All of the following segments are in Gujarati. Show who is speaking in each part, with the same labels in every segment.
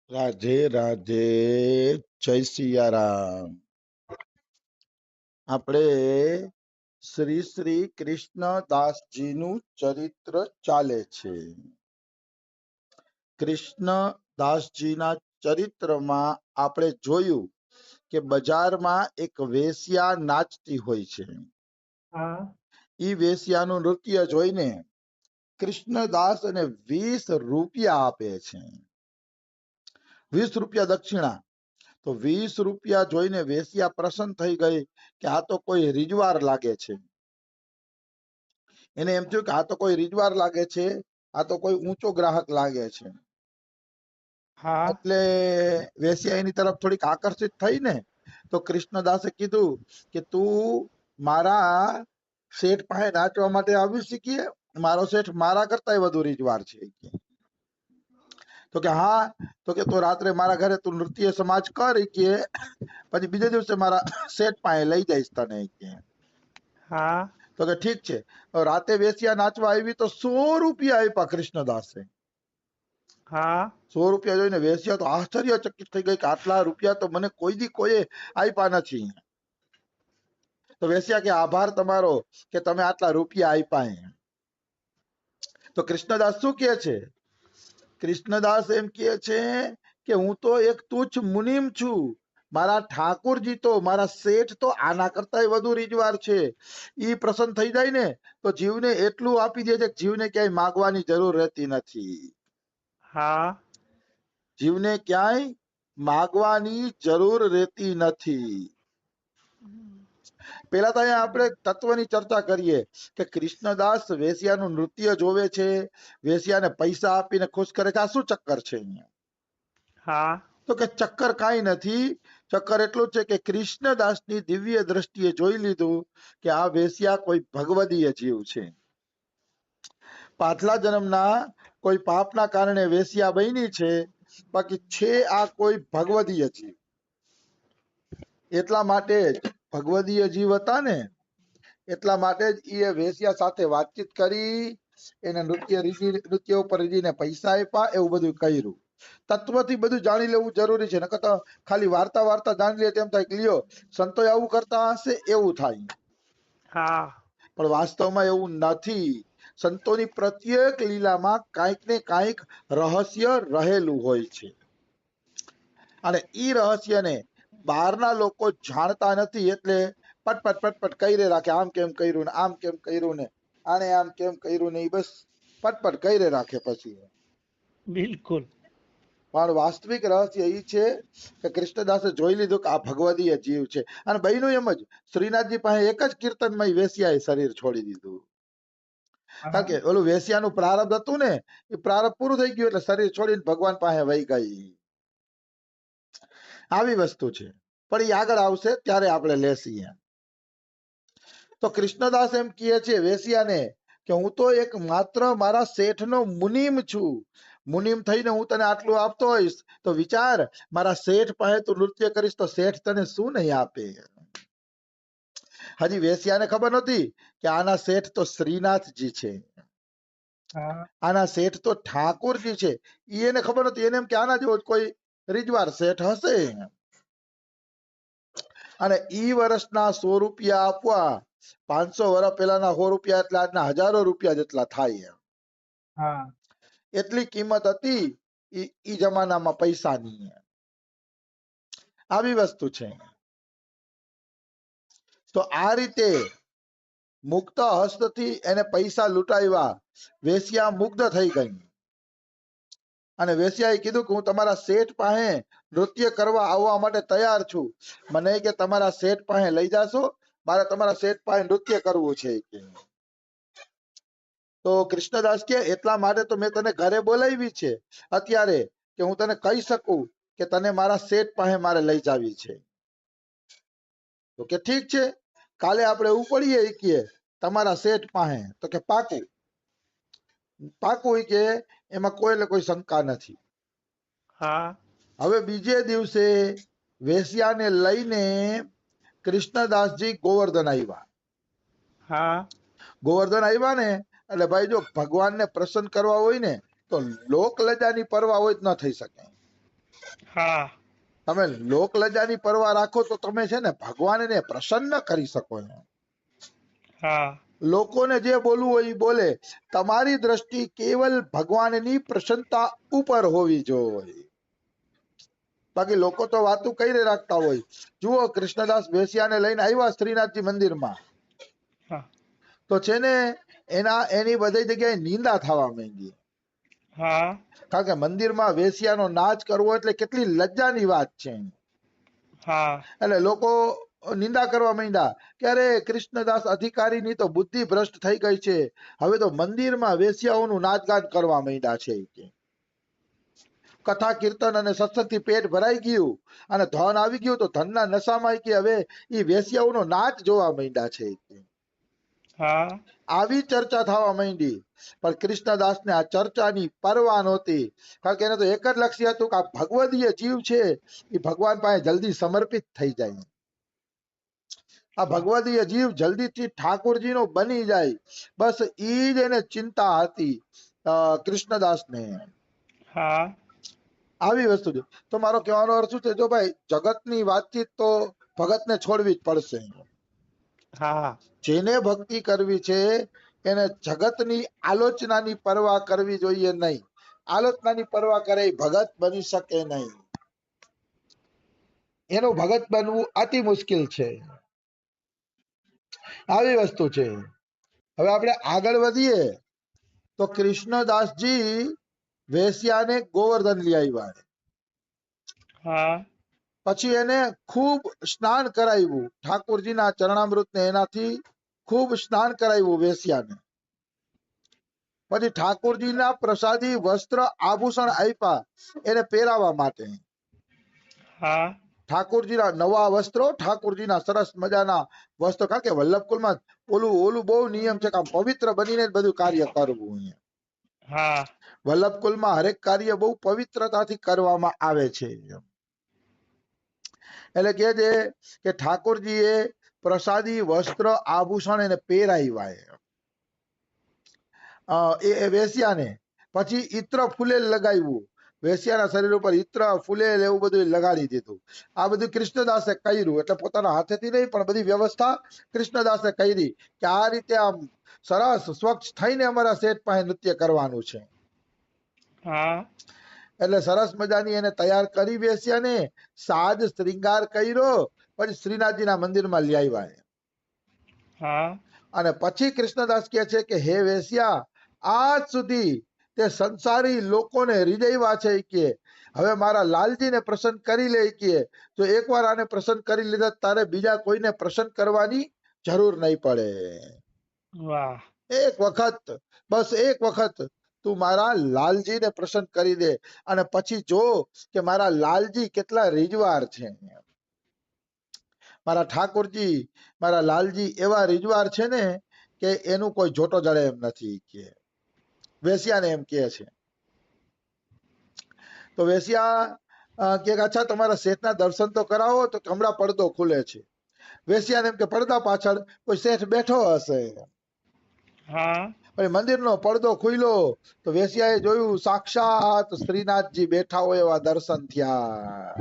Speaker 1: રાધે રાધે, જય સિયારામ। આપણે શ્રી શ્રી કૃષ્ણદાસજીનું ચરિત્ર ચાલે છે। કૃષ્ણદાસજીના ચરિત્રમાં આપણે જોયું કે બજારમાં એક વેશ્યા નાચતી હોય છે। ઈ વેશ્યાનું નૃત્ય જોઈને કૃષ્ણદાસ એને 20 રૂપિયા આપે છે। 20 રૂપિયા દક્ષિણા। તો 20 રૂપિયા જોઈને વેશ્યા પ્રસન્ન થઈ ગઈ કે આ તો કોઈ રીજવાર લાગે છે। એને એમ થયું કે આ તો કોઈ રીજવાર લાગે છે, આ તો કોઈ ઊંચો ગ્રાહક લાગે છે। એટલે વેશ્યા એની તરફ થોડીક આકર્ષિત થઈ ને, તો કૃષ્ણદાસે કીધું કે તું મારા શેઠ પાસે નાચવા માટે આવી શીખીએ? મારો શેઠ મારા કરતા વધુ રીજવાર છે। તો કે હા, તો કે તો રાત્રે મારા ઘરે તું નૃત્ય સમાજ કર કે પછી બીજે દિવસે મારા શેઠ પાસે લઈ જઈશ તને કે। તો કે ઠીક છે। રાતે વેશ્યા નાચવા આવી તો 100 રૂપિયા આપ્યા કૃષ્ણદાસે। 100 રૂપિયા જોઈને વેશ્યા તો આશ્ચર્યચકિત થઈ ગઈ કે આટલા રૂપિયા તો મને કોઈ દી કોઈએ આપ્યા નથી। તો વેશ્યા કે આભાર તમારો કે તમે આટલા રૂપિયા આપ્યા। તો કૃષ્ણદાસ શું કહે છે? કૃષ્ણદાસ એમ કહે છે કે હું તો એક તુચ્છ મુનિમ છું। મારા ઠાકોરજી તો, મારા શેઠ તો આના કરતા વધુ રીજવાર છે। ઈ પ્રસન્ન થઈ જાય ને તો જીવને એટલું આપી દે છે કે જીવને ક્યાંય માગવાની જરૂર રહેતી નથી। જીવને ક્યાંય માગવાની જરૂર રહેતી નથી। પેલા તો અહીંયા આપણે તત્વની ચર્ચા કરીએ કે કૃષ્ણદાસ વેશ્યાનું નૃત્ય જોવે છે, વેશ્યાને પૈસા આપીને ખુશ કરે છે। આ શું ચક્કર છે અહીંયા? તો કે ચક્કર કાંઈ નથી। ચક્કર એટલું છે કે કૃષ્ણદાસની દિવ્ય દ્રષ્ટિએ જોઈ લીધું કે આ વેશ્યા કોઈ ભગવદીય જીવ છે। પાછલા જન્મના કોઈ પાપના કારણે વેશ્યા બની છે, બાકી છે આ કોઈ ભગવદીય જીવ। એટલા માટે જ ભગવદીય જીવ હતા ને, એટલા માટે જ એ વેશ્યા સાથે વાતચીત કરી, એને નૃત્ય ઉપર રીજીને પૈસા આપ્યા, એવું બધું કર્યું। તત્વથી બધું જાણી લેવું જરૂરી છે, નકર તો ખાલી વાર્તા જાણી લે તેમ થાય કે લ્યો સંતો આવું કરતા હશે એવું થાય। પણ વાસ્તવમાં એવું નથી। સંતોની પ્રત્યેક લીલામાં કાંઈક ને કાંઈક રહસ્ય રહેલું હોય છે, અને ઈ રહસ્યને બહારના લોકો જાણતા નથી, એટલે પટપટ પટપટ કરી રાખે। આમ કેમ કર્યું ને, આમ કેમ કર્યું ને, આને આમ કેમ કર્યું ને, બસ પટપટ કરી રાખે પછી।
Speaker 2: બિલકુલ।
Speaker 1: પણ વાસ્તવિક રહસ્ય એ છે કે કૃષ્ણદાસે જોઈ લીધું કે આ ભગવદીય જીવ છે। અને બહેનું એમ જ, શ્રીનાથજી પાસે એક જ કીર્તનમાં વેશ્યાએ શરીર છોડી દીધું। કારણ કે ઓલું વેશ્યાનું પ્રારબ્ધ હતું ને, એ પ્રારબ્ધ પૂરું થઈ ગયું એટલે શરીર છોડીને ભગવાન પાસે વહી ગઈ। આવી વસ્તુ છે, પણ એ આગળ આવશે ત્યારે આપણે લેશીએ। તો કૃષ્ણદાસ એમ કહે છે વેશ્યાને કે હું તો એક માત્ર મારા શેઠનો મુનિમ છું। મુનિમ થઈને હું તને આટલું આપતો હોઈશ તો વિચાર, મારા શેઠ પાસે તું નૃત્ય કરીશ તો શેઠ તને શું નહીં આપે। હજી વેશ્યાને ખબર નહોતી કે આના શેઠ તો શ્રીનાથજી છે, આના શેઠ તો ઠાકોરજી છે। એને ખબર નહોતી, એને એમ કે આના જેવો કોઈ રીજવાર શેઠ હશે। અને ઈ વર્ષના 100 રૂપિયા આપવા, 500 વર્ષ પહેલાના 100 રૂપિયા એટલે આજના હજારો રૂપિયા જેટલા થાય। એટલી કિંમત હતી ઈ જમાનામાં પૈસાની। આવી વસ્તુ છે। તો આ રીતે મુક્ત હસ્તથી એને પૈસા લૂંટાવ્યા, વેશ્યા મુગ્ધ થઈ ગઈ। અને વેશ્યાએ કીધું કે હું તમારા શેઠ પાસે નૃત્ય કરવા આવવા માટે તૈયાર છું, મને કે તમારા શેઠ પાસે લઈ જાશો, મારે તમારા શેઠ પાસે નૃત્ય કરવું છે કે। તો કૃષ્ણદાસ કે એટલા માટે તો મેં તને ઘરે બોલાવી છે અત્યારે, કે હું તને કહી શકું કે તને મારા શેઠ પાસે મારે લઈ જાવી છે। તો કે ઠીક છે, કાલે આપણે ઉપડીએ કે તમારા શેઠ પાસે। તો કે પાકું પાકું કે એમાં કોઈ શંકા નથી। હવે બીજે દિવસે વેશ્યાને લઈને કૃષ્ણદાસજી ગોવર્ધન આવ્યા। ગોવર્ધન આવ્યા ને એટલે ભાઈ જો ભગવાનને પ્રસન્ન કરવા હોય ને તો લોક લજાની પરવા હોય જ ન થઈ શકે।
Speaker 2: હા
Speaker 1: તમે લોક લજાની પરવા રાખો તો તમે છે ને ભગવાનને પ્રસન્ન કરી શકો છો.
Speaker 2: હા
Speaker 1: લોકોને જે બોલવું હોય એ બોલે, તમારી દ્રષ્ટિ કેવલ ભગવાનની પ્રસન્નતા ઉપર હોવી જોઈએ. બાકી લોકો તો વાતું કઈ રાખતા હોય. જુઓ કૃષ્ણદાસ વેશ્યાને લઈને આવ્યા શ્રીનાથજી મંદિરમાં,
Speaker 2: હા
Speaker 1: તો છે ને એની બધી જગ્યાએ નિંદા થવા માંડી.
Speaker 2: હા
Speaker 1: કારણ કે મંદિરમાં વેશ્યાનો નાચ કરવો એટલે કેટલી લજ્જાની વાત છે.
Speaker 2: હા
Speaker 1: એટલે લોકો નિંદા કરવા માંડ્યા કે અરે કૃષ્ણદાસ અધિકારીની તો બુદ્ધિ ભ્રષ્ટ થઈ ગઈ છે, હવે તો મંદિરમાં વેશ્યાઓનું નાચગાન કરવા માંડ્યા છે કે કથા કીર્તન અને સત્સંગથી પેટ ભરાઈ ગયું અને ધન આવી ગયું તો ધનના નશામાં કે હવે એ વેશ્યાઓનો નાચ જોવા માંડ્યા છે કે
Speaker 2: હા
Speaker 1: આવી ચર્ચા થવા માંડી. પણ કૃષ્ણદાસને આ ચર્ચાની પરવા નહોતી. કારણ કે એને તો એક જ લક્ષ્ય હતું કે આ ભગવદીય જીવ છે એ ભગવાન પાસે જલ્દી સમર્પિત થઈ જાય. આ
Speaker 2: વાહ
Speaker 1: ભગવદીય જીવ જલ્દીથી ઠાકોરજીનો બની જાય, બસ ઈ જ એને ચિંતા હતી કૃષ્ણદાસને.
Speaker 2: હા
Speaker 1: આવી વસ્તુ છે. તો મારો કહેવાનો અર્થ શું છે, જો ભાઈ જગતની વાતચીત તો ભગતને છોડવી જ પડશે.
Speaker 2: હા
Speaker 1: જેને ભક્તિ કરવી છે એને જગતની આલોચનાની પરવા કરવી જોઈએ નહીં. આલોચનાની પરવા કરે ભગત બની શકે નહીં. એનું ભગત બનવું અતિ મુશ્કેલ છે. આવી વસ્તુ છે. હવે આપણે આગળ વધીએ તો કૃષ્ણદાસજી વેશ્યાને ગોવર્ધન લઈ આવ્યા.
Speaker 2: હા
Speaker 1: પછી એને ખૂબ સ્નાન કરાવ્યું, ઠાકોરજીના ચરણામૃતને એનાથી ખૂબ સ્નાન કરાવ્યું વેશ્યાને. પછી ઠાકોરજીના પ્રસાદી વસ્ત્ર આભૂષણ આપ્યા એને પહેરાવા માટે.
Speaker 2: હા
Speaker 1: ઠાકોરજીના નવા વસ્ત્રો, ઠાકોરજીના સરસ મજાના વસ્ત્રો. કારણ કે વલ્લભકુલમાં ઓલું બહુ નિયમ છે કે આમ પવિત્ર બનીને જ બધું કાર્ય કરવું.
Speaker 2: હા
Speaker 1: વલ્લભકુલમાં હરેક કાર્ય બહુ પવિત્રતાથી કરવામાં આવે છે. એટલે કે છે કે ઠાકોરજીએ પ્રસાદી વસ્ત્ર આભૂષણ એને પહેરાવ્યા એ વેશ્યાને. પછી ઈત્ર ફૂલેલ લગાવ્યું, વેશ્યાના શરીર ઉપર ઈત્ર ફૂલેલ એવું બધું લગાડી દીધું. આ બધું કૃષ્ણદાસે કર્યું. એટલે પોતાના હાથેથી નહીં પણ બધી વ્યવસ્થા કૃષ્ણદાસે કરી કે આ રીતે આમ સરસ સ્વચ્છ થઈને અમારા શેઠ પાસે નૃત્ય કરવાનું છે.
Speaker 2: હા
Speaker 1: એટલે સરસ મજાની એને તૈયાર કરી વેશ્યાને, સાજ શ્રીંગાર કર્યો, પછી શ્રીનાથજીના મંદિરમાં લઈ આવ્યા.
Speaker 2: હા
Speaker 1: અને પછી કૃષ્ણદાસ કહે છે કે હે વેશ્યા, આજ સુધી તે સંસારી લોકોને રીઝવ્યા છે કે હવે મારા લાલજીને પ્રસન્ન કરી લે કે જો એકવાર આને પ્રસન્ન કરી લીધા તારે બીજા કોઈને પ્રસન્ન કરવાની જરૂર નહીં પડે.
Speaker 2: વાહ
Speaker 1: એક વખત, બસ એક વખત તું મારા લાલજીને પ્રસન્ન કરી દે અને પછી જો કે મારા લાલજી કેટલા રીજવાર છે. મારા ઠાકોરજી, મારા લાલજી એવા રીજવાર છે ને કે એનું કોઈ જોટો જડે એમ નથી કે વેશ્યાને એમ કહે છે. તો વેશ્યા કે અચ્છા તમારા શેઠના દર્શન તો કરાવો, તો હમણાં પડદો ખુલે છે. વેશ્યાને એમ કે પડદા પાછળ કોઈ શેઠ બેઠો હશે.
Speaker 2: હા
Speaker 1: પછી મંદિરનો પડદો ખુલ્યો તો વેશ્યાએ જોયું સાક્ષાત શ્રીનાથજી બેઠા હોય એવા દર્શન થયા.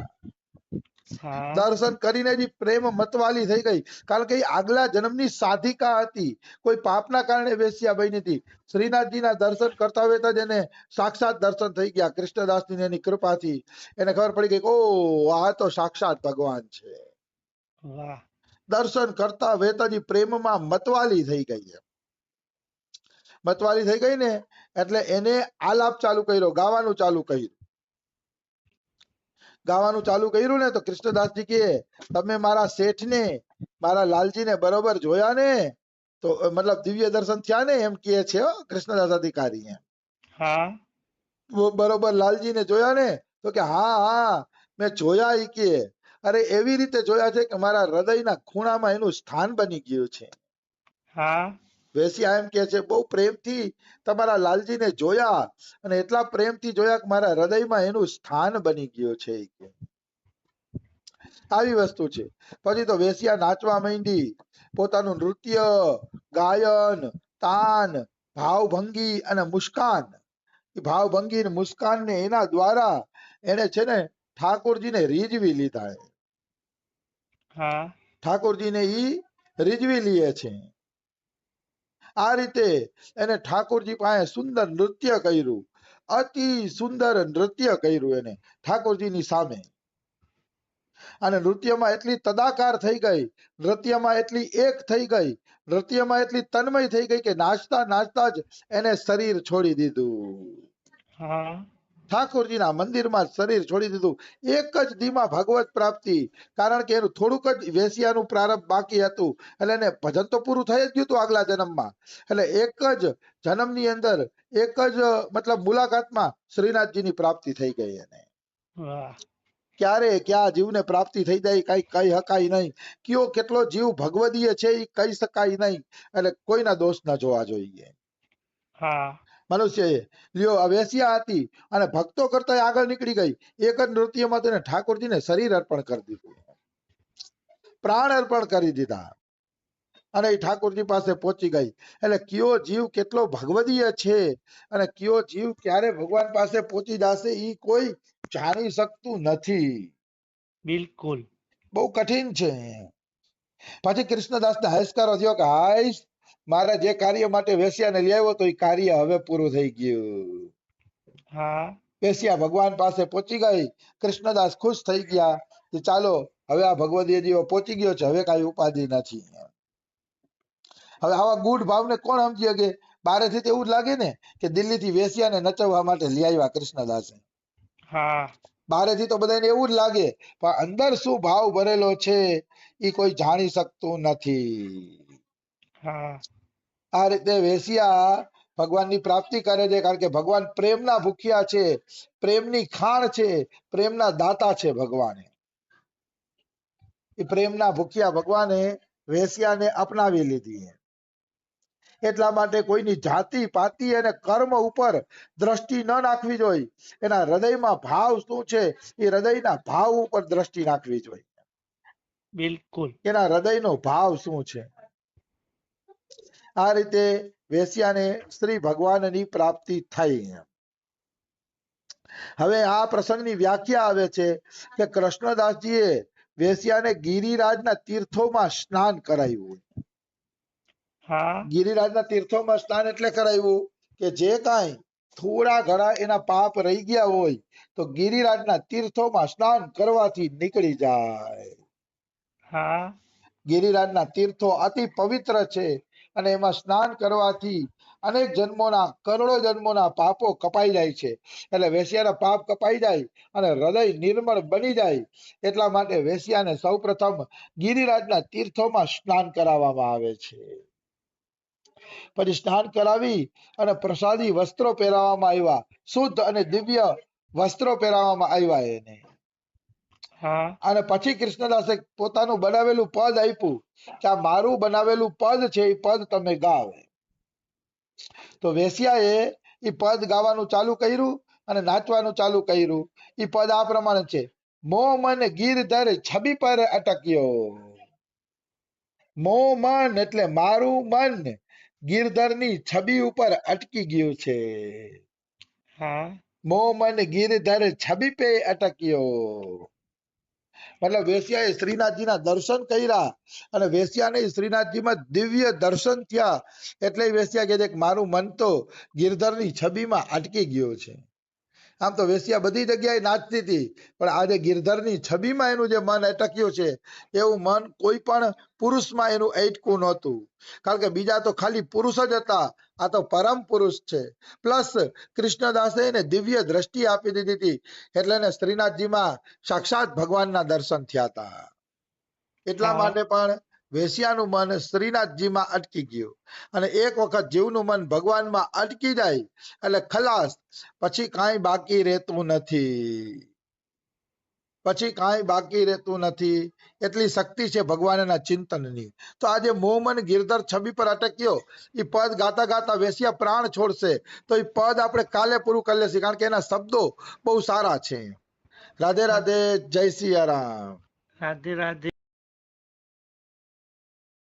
Speaker 2: હા
Speaker 1: દર્શન કરીને જ પ્રેમ મતવાલી થઈ ગઈ. કારણ કે આગલા જન્મની સાધિકા હતી, કોઈ પાપના કારણે વેશ્યા બની હતી. શ્રીનાથજીના દર્શન કરતા વેતા જ એને સાક્ષાત દર્શન થઈ ગયા. કૃષ્ણદાસની એની કૃપાથી એને ખબર પડી ગઈ ઓ આ તો સાક્ષાત ભગવાન છે.
Speaker 2: વાહ
Speaker 1: દર્શન કરતા વેતા જ પ્રેમમાં મતવાલી થઈ ગઈ. મતવાલી થઈ ગઈ ને એટલે એને આલાપ ચાલુ કર્યો, ગાવાનું ચાલુ કર્યું. ગાવાનું ચાલુ કર્યું ને તો કૃષ્ણદાસજી કે તમે મારા શેઠને, મારા લાલજીને બરોબર જોયા ને, તો મતલબ દિવ્ય દર્શન થયા ને એમ કહે છે કૃષ્ણદાસ અધિકારી.
Speaker 2: હા
Speaker 1: બરોબર લાલજીને જોયા ને, તો કે હા હા મેં જોયા. ઈ કે અરે એવી રીતે જોયા છે કે મારા હૃદયના ખૂણામાં એનું સ્થાન બની ગયું છે.
Speaker 2: હા
Speaker 1: વેશ્યા એમ કે છે બહુ પ્રેમથી તમારા લાલજીને જોયા અને એટલા પ્રેમથી જોયા કે મારા હૃદયમાં એનું સ્થાન બની ગયું છે. આવી વસ્તુ છે. પછી તો વેશ્યા નાચવા માંડી, પોતાનું નૃત્ય, ગાયન, તાન, ભાવભંગી અને મુસ્કાન, ભાવભંગી મુસ્કાન ને એના દ્વારા એને છે ને ઠાકોરજીને રીઝવી લીધા.
Speaker 2: હા
Speaker 1: ઠાકોરજીને ઈ રીઝવી લે છે. આ રીતે એને ઠાકોરજી પાસે સુંદર નૃત્ય કર્યું, અતિ સુંદર નૃત્ય કર્યું એને ઠાકોરજીની સામે. અને નૃત્યમાં એટલી તદાકાર થઈ ગઈ, નૃત્યમાં એટલી એક થઈ ગઈ, નૃત્યમાં એટલી તન્મય થઈ ગઈ કે નાચતા નાચતા જ એને શરીર છોડી દીધું.
Speaker 2: હા
Speaker 1: ઠાકોરજીના મંદિરમાં શરીર છોડી દીધું. એક જ દીમાં ભગવત પ્રાપ્તિ. કારણ કે એનું થોડુંક જ વેશ્યાનું પ્રારંભ બાકી હતું, એટલે એને ભજન તો પૂરું થઈ જ ગયું હતું આગલા જન્મમાં. એટલે એક જ જન્મની અંદર, એક જ મતલબ મુલાકાતમાં શ્રીનાથજીની પ્રાપ્તિ થઈ ગઈ એને.
Speaker 2: વાહ
Speaker 1: ક્યારે ક્યાં જીવને પ્રાપ્તિ થઈ જાય કઈ કહી શકાય નહીં. કયો કેટલો જીવ ભગવદીય છે એ કહી શકાય નહીં. એટલે કોઈના દોષ ન જોવા જોઈએ.
Speaker 2: હા
Speaker 1: મનુષ્યએ લ્યો આ વેશ્યા હતી અને ભક્તો કરતા આગળ નીકળી ગઈ. એક જ નૃત્યમાં તેને ઠાકોરજીને શરીર અર્પણ કરી દીધું, પ્રાણ અર્પણ કરી દીધા અને એ ઠાકોરજી પાસે પહોંચી ગઈ. એટલે કયો જીવ કેટલો ભગવદીય છે અને કયો જીવ ક્યારે ભગવાન પાસે પહોંચી જશે એ કોઈ જાણી શકતું નથી.
Speaker 2: બિલકુલ
Speaker 1: બહુ કઠિન છે. પછી કૃષ્ણદાસને હાશકારો થયો કે હાઈશ, મારા જે કાર્ય માટે વેશ્યાને લઈ આવ્યો તો એ કાર્ય હવે પૂરું થઈ ગયું.
Speaker 2: હા
Speaker 1: વેશ્યા ભગવાન પાસે પહોંચી ગઈ. કૃષ્ણદાસ ખુશ થઈ ગયા કે ચાલો હવે આ ભગવદીય જીવો પહોંચી ગયો છે, હવે કઈ ઉપાધિ નથી. હવે આવા ગુઢ ભાવને કોણ સમજી શકે? બારેથી તો એવું જ લાગે ને કે દિલ્હીથી વેશ્યાને નચવવા માટે લઈ આવ્યા કૃષ્ણદાસે.
Speaker 2: હા
Speaker 1: બારેથી તો બધાને એવું જ લાગે, પણ અંદર શું ભાવ ભરેલો છે એ કોઈ જાણી શકતું નથી.
Speaker 2: હા
Speaker 1: આ રીતે વેશ્યા ભગવાનની પ્રાપ્તિ કરે છે, કારણ કે ભગવાન પ્રેમના ભૂખ્યા છે, પ્રેમની ખાણ છે, પ્રેમના દાતા છે ભગવાન. એ પ્રેમના ભૂખ્યા ભગવાને વેશ્યાને અપનાવી લીધી. એટલા માટે કોઈની જાતિ પાતિ અને કર્મ ઉપર દ્રષ્ટિ ન નાખવી જોઈએ. એના હૃદયમાં ભાવ શું છે એ હૃદયના ભાવ ઉપર દ્રષ્ટિ નાખવી જોઈએ.
Speaker 2: બિલકુલ
Speaker 1: એના હૃદયનો ભાવ શું છે. આ રીતે વેશ્યાને શ્રી ભગવાનની પ્રાપ્તિ થઈ. હવે આ પ્રસંગની વ્યાખ્યા આવે છે કે કૃષ્ણદાસજીએ વેશ્યાને ગિરિરાજના તીર્થોમાં સ્નાન કરાવ્યું.
Speaker 2: હા
Speaker 1: ગિરિરાજના તીર્થોમાં સ્નાન એટલે કરાવ્યું કે જે કાંઈ થોડા ઘણા એના પાપ રહી ગયા હોય તો ગિરિરાજના તીર્થોમાં સ્નાન કરવાથી નીકળી જાય.
Speaker 2: હા
Speaker 1: ગિરિરાજના તીર્થો અતિ પવિત્ર છે અને એમાં સ્નાન કરવાથી અનેક જન્મોના, કરોડો જન્મોના પાપો કપાઈ જાય છે. એટલે વેશ્યાના પાપ કપાઈ જાય અને હૃદય નિર્મળ બની જાય. એટલા માટે વેશ્યાને સૌપ્રથમ ગિરિરાજના તીર્થોમાં સ્નાન કરાવવામાં આવે છે. પછી સ્નાન કરાવી અને પ્રસાદી વસ્ત્રો પહેરાવવામાં આવ્યા, શુદ્ધ અને દિવ્ય વસ્ત્રો પહેરાવવામાં આવ્યા એને.
Speaker 2: હા
Speaker 1: અને પછી કૃષ્ણદાસે પોતાનું બનાવેલું પદ આપ્યું કે આ મારું બનાવેલું પદ છે, એ પદ તમે ગાઓ. તો વેશ્યાએ એ પદ ગાવાનું ચાલુ કર્યું અને નાચવાનું ચાલુ કર્યું. એ પદ આ પ્રમાણે છે: મો મન ગિરધર છબી પર અટક્યો. મો મન એટલે મારું મન ગિરધરની છબી ઉપર અટકી ગયું છે.
Speaker 2: હા
Speaker 1: મો મન ગિરધર છબી પે અટક્યો. મતલબ વેશ્યાએ શ્રીનાથજીના દર્શન કર્યા અને વેશ્યાને શ્રીનાથજીમાં દિવ્ય દર્શન થયા. એટલે વેશ્યા કહે છે કે મારું મન તો ગિરધરની છબીમાં અટકી ગયું છે. આમ તો વેશ્યા બધી જગ્યાએ નાચતી હતી, પણ આજે ગિરધરની છબીમાં એનું જે મન અટક્યું છે, એવું મન કોઈ પણ પુરુષમાં એનું અટકું નહોતું. કારણ કે બીજા તો ખાલી પુરુષ જ હતા, આ તો પરમ પુરુષ છે. પ્લસ કૃષ્ણદાસે એને દિવ્ય દ્રષ્ટિ આપી દીધી હતી, એટલે એને શ્રીનાથજીમાં સાક્ષાત ભગવાનના દર્શન થયા હતા. એટલા
Speaker 2: હા
Speaker 1: માટે પણ વેશ્યાનું મન શ્રીનાથજીમાં અટકી ગયું. અને એક વખત જીવનું મન ભગવાનમાં અટકી જાય એટલે ખલાસ, પછી કાંઈ બાકી રહેતું નથી. પછી કાંઈ બાકી રહેતું નથી. એટલી શક્તિ છે ભગવાનના ચિંતનની. તો આજે મોહમન ગિરધર છબી પર અટક્યો, એ પદ ગાતા ગાતા વેશ્યા પ્રાણ છોડશે. તો એ પદ આપણે કાલે પૂરું કરી લેશું, કારણ કે એના શબ્દો બહુ સારા છે. રાધે રાધે, જય સિયા રામ.
Speaker 2: રાધે રાધે.